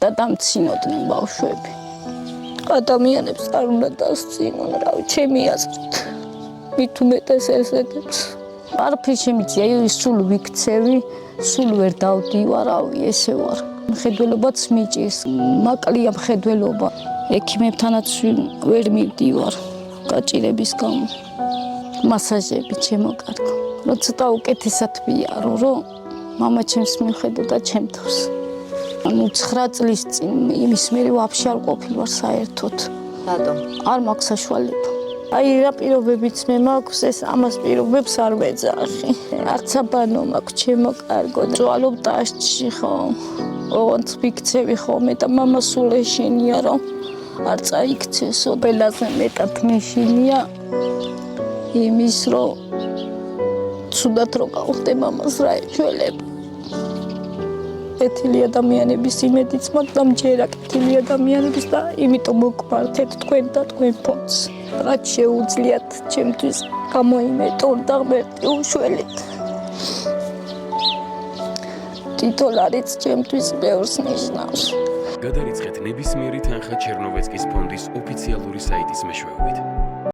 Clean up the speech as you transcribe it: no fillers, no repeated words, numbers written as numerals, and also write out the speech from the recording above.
და დამცინოდნენ ბავშვები. ადამიანებს არ უნდა დასცინონ, რავი, ჩემი აზრით. მით უმეტეს ესეთებს. არაფერი შემიძლია, სულ ვიქცევი, სულ ვერ დავდივარ, რავი, ესე ვარ. მხედველობაც მიჭირს, მაკლია მხედველობა. ექიმებთანაც ვერ მივდივარ გაჭირების გამო. მასაჟები შემოკარგო. რომ ცოტა უკეთესად ვიარო, რომ მამა ჩემს მიხედოდა ჩემ თავს. 9 წლის წინ იმის მერე ვაფშე არ ყოფილვარ საერთოდ. რატომ? არ მაქვს საშუალება. რა პირობებიც მე მაქვს, ეს ამას პირობებს არ ვეძახი. არც აბანო მაქვს, ჩემო კარგო. ძვალობ დასჭში ხო. ოღონდ ვიქცევი ხოლმე და მამა სულ ეშინია, რომ არ წაიქცესო. ყველაზე მეტად მეშინია იმის, რომ ცუდად რო გავხდე მამას რა ეშველება. კეთილი ადამიანების იმედიც მაქვს და მჯერა კეთილი ადამიანების და იმიტომ მოგყვართ თქვენ და თქვენ ფონდს. რაც შეუძლიათ ჩემთვის გამოიმეტონ და ღმერთი უშველეთ. $10 ჩემთვის ბევრს ნიშნავს. გადარიცხეთ ნებისმიერი თანხა ჩერნოვეცკის ფონდის ოფიციალური საიტის მეშვეობით.